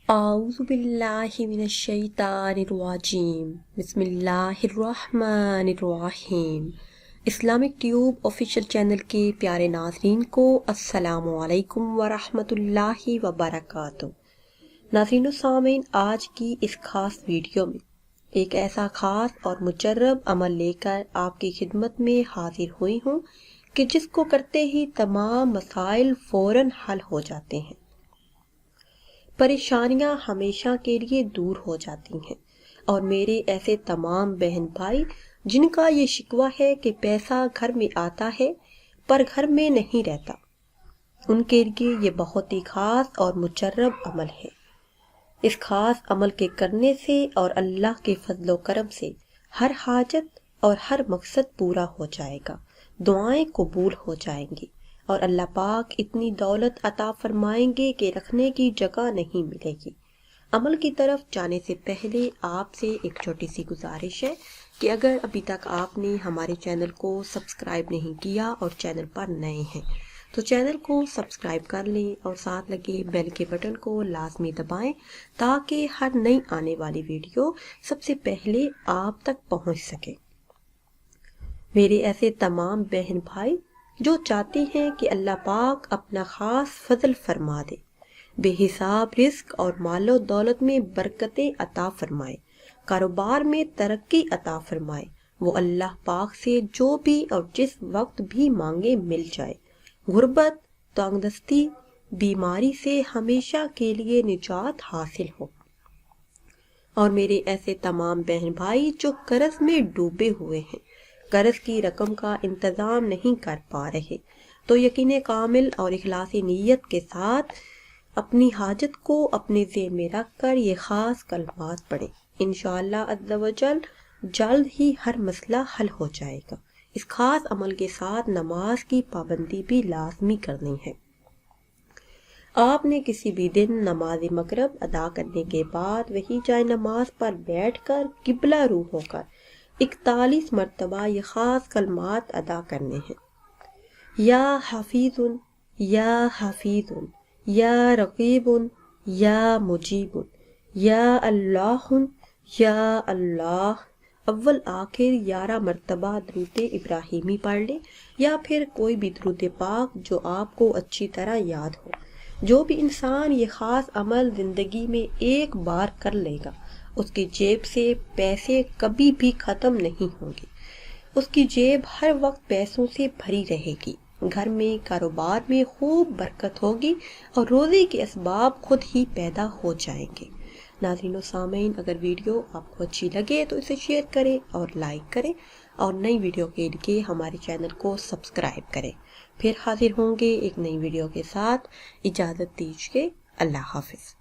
اعوذ باللہ من الشیطان الرجیم بسم اللہ الرحمن الرحیم۔ اسلامک ٹیوب آفیشیل چینل کے پیارے ناظرین کو السلام علیکم ورحمۃ اللہ وبرکاتہ۔ ناظرین و سامعین، آج کی اس خاص ویڈیو میں ایک ایسا خاص اور مجرب عمل لے کر آپ کی خدمت میں حاضر ہوئی ہوں کہ جس کو کرتے ہی تمام مسائل فوراً حل ہو جاتے ہیں، پریشانیاں ہمیشہ کے لیے دور ہو جاتی ہیں، اور میرے ایسے تمام بہن بھائی جن کا یہ شکوہ ہے کہ پیسہ گھر میں آتا ہے پر گھر میں نہیں رہتا، ان کے لیے یہ بہت ہی خاص اور مجرب عمل ہے۔ اس خاص عمل کے کرنے سے اور اللہ کے فضل و کرم سے ہر حاجت اور ہر مقصد پورا ہو جائے گا، دعائیں قبول ہو جائیں گی، اور اللہ پاک اتنی دولت عطا فرمائیں گے کہ رکھنے کی جگہ نہیں ملے گی۔ عمل کی طرف جانے سے پہلے آپ سے ایک چھوٹی سی گزارش ہے کہ اگر ابھی تک آپ نے ہمارے چینل کو سبسکرائب نہیں کیا اور چینل پر نئے ہیں تو چینل کو سبسکرائب کر لیں اور ساتھ لگے بیل کے بٹن کو لازمی دبائیں تاکہ ہر نئی آنے والی ویڈیو سب سے پہلے آپ تک پہنچ سکے۔ میرے ایسے تمام بہن بھائی جو چاہتے ہیں کہ اللہ پاک اپنا خاص فضل فرما دے، بے حساب رزق اور مال و دولت میں برکتیں عطا فرمائے، کاروبار میں ترقی عطا فرمائے، وہ اللہ پاک سے جو بھی اور جس وقت بھی مانگے مل جائے، غربت، تنگ دستی، بیماری سے ہمیشہ کے لیے نجات حاصل ہو۔ اور میرے ایسے تمام بہن بھائی جو قرض میں ڈوبے ہوئے ہیں، قرض کی رقم کا انتظام نہیں کر پا رہے، تو یقین کامل اور اخلاصی نیت کے ساتھ اپنی حاجت کو اپنے ذہن میں رکھ کر یہ خاص کلمات پڑھیں۔ انشاءاللہ عز و جل جلد ہی ہر مسئلہ حل ہو جائے گا۔ اس خاص عمل کے ساتھ نماز کی پابندی بھی لازمی کرنی ہے۔ آپ نے کسی بھی دن نماز مغرب ادا کرنے کے بعد وہی جائے نماز پر بیٹھ کر قبلہ رو ہو کر 41 مرتبہ یہ خاص کلمات ادا کرنے ہیں۔ یا حفیظ، یا حفیظ، یا رقیب، یا مجیب، یا اللہ، یا اللہ۔ اول آخر 11 مرتبہ درود ابراہیمی پڑھ لیں یا پھر کوئی بھی درود پاک جو آپ کو اچھی طرح یاد ہو۔ جو بھی انسان یہ خاص عمل زندگی میں ایک بار کر لے گا، اس کی جیب سے پیسے کبھی بھی ختم نہیں ہوں گے، اس کی جیب ہر وقت پیسوں سے بھری رہے گی، گھر میں کاروبار میں خوب برکت ہوگی اور روزی کے اسباب خود ہی پیدا ہو جائیں گے۔ ناظرین و سامعین، اگر ویڈیو آپ کو اچھی لگے تو اسے شیئر کریں اور لائک کریں، اور نئی ویڈیو کے لیے ہمارے چینل کو سبسکرائب کریں۔ پھر حاضر ہوں گے ایک نئی ویڈیو کے ساتھ۔ اجازت دیجیے، اللہ حافظ۔